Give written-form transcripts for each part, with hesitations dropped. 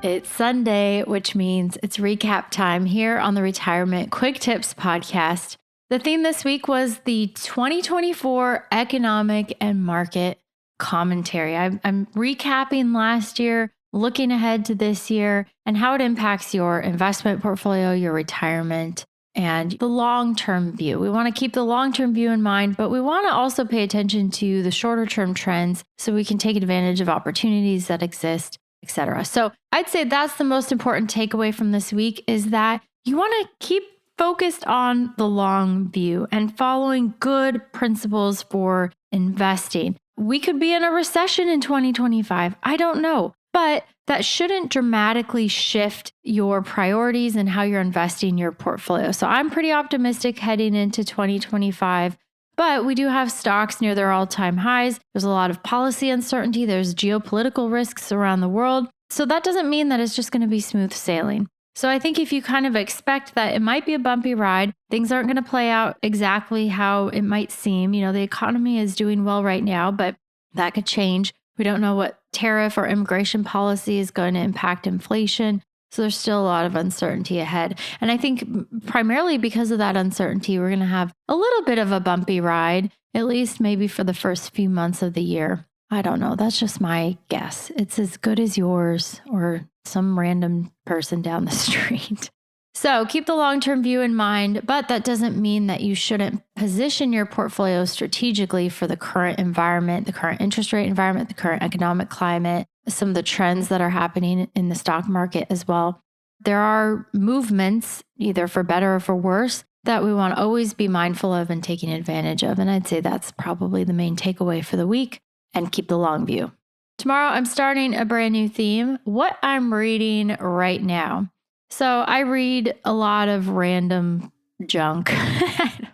It's Sunday, which means it's recap time here on the Retirement Quick Tips podcast. The theme this week was the 2024 economic and market commentary. I'm recapping last year, looking ahead to this year, and how it impacts your investment portfolio, your retirement, and the long-term view. We want to keep the long-term view in mind, but we want to also pay attention to the shorter-term trends so we can take advantage of opportunities that exist, etc. So I'd say that's the most important takeaway from this week is that you want to keep focused on the long view and following good principles for investing. We could be in a recession in 2025. I don't know, but that shouldn't dramatically shift your priorities and how you're investing your portfolio. So I'm pretty optimistic heading into 2025, but we do have stocks near their all-time highs. There's a lot of policy uncertainty. There's geopolitical risks around the world. So that doesn't mean that it's just going to be smooth sailing. So I think if you kind of expect that it might be a bumpy ride, things aren't going to play out exactly how it might seem. The economy is doing well right now, but that could change. We don't know what tariff or immigration policy is going to impact inflation. So there's still a lot of uncertainty ahead. And I think primarily because of that uncertainty, we're going to have a little bit of a bumpy ride, at least maybe for the first few months of the year. I don't know. That's just my guess. It's as good as yours or some random person down the street. So keep the long-term view in mind, but that doesn't mean that you shouldn't position your portfolio strategically for the current environment, the current interest rate environment, the current economic climate, some of the trends that are happening in the stock market as well. There are movements, either for better or for worse, that we want to always be mindful of and taking advantage of. And I'd say that's probably the main takeaway for the week, and keep the long view. Tomorrow, I'm starting a brand new theme, what I'm reading right now. So I read a lot of random junk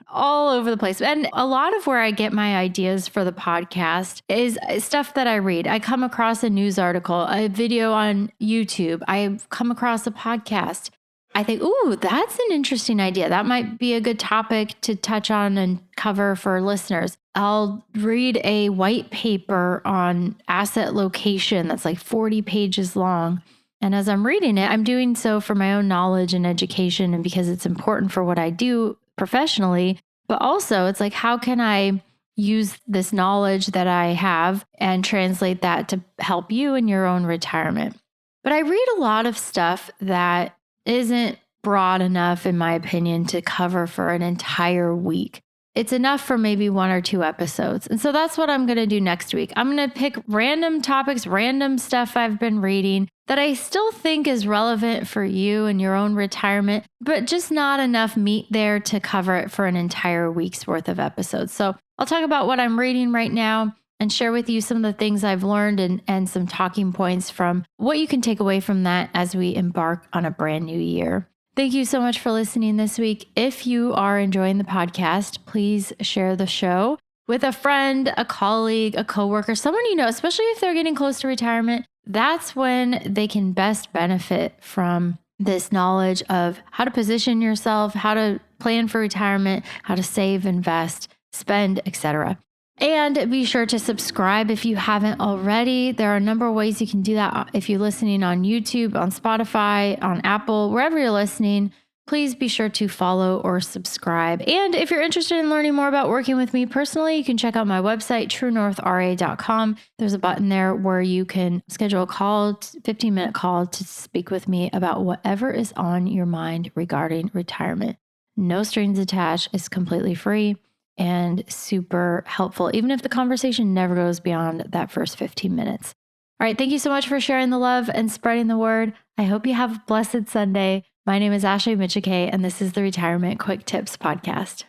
all over the place. And a lot of where I get my ideas for the podcast is stuff that I read. I come across a news article, a video on YouTube. I come across a podcast. I think, ooh, that's an interesting idea. That might be a good topic to touch on and cover for listeners. I'll read a white paper on asset location that's like 40 pages long. And as I'm reading it, I'm doing so for my own knowledge and education and because it's important for what I do professionally. But also it's like, how can I use this knowledge that I have and translate that to help you in your own retirement? But I read a lot of stuff that isn't broad enough, in my opinion, to cover for an entire week. It's enough for maybe 1 or 2 episodes. And so that's what I'm going to do next week. I'm going to pick random topics, random stuff I've been reading that I still think is relevant for you and your own retirement, but just not enough meat there to cover it for an entire week's worth of episodes. So I'll talk about what I'm reading right now and share with you some of the things I've learned and some talking points from what you can take away from that as we embark on a brand new year. Thank you so much for listening this week. If you are enjoying the podcast, please share the show with a friend, a colleague, a coworker, someone you know, especially if they're getting close to retirement. That's when they can best benefit from this knowledge of how to position yourself, how to plan for retirement, how to save, invest, spend, etc. And be sure to subscribe if you haven't already. There are a number of ways you can do that. If you're listening on YouTube, on Spotify, on Apple, wherever you're listening, please be sure to follow or subscribe. And if you're interested in learning more about working with me personally, you can check out my website, truenorthra.com. There's a button there where you can schedule a call, 15-minute call to speak with me about whatever is on your mind regarding retirement. No strings attached. It's completely free and super helpful, even if the conversation never goes beyond that first 15 minutes. All right. Thank you so much for sharing the love and spreading the word. I hope you have a blessed Sunday. My name is Ashley Michike, and this is the Retirement Quick Tips Podcast.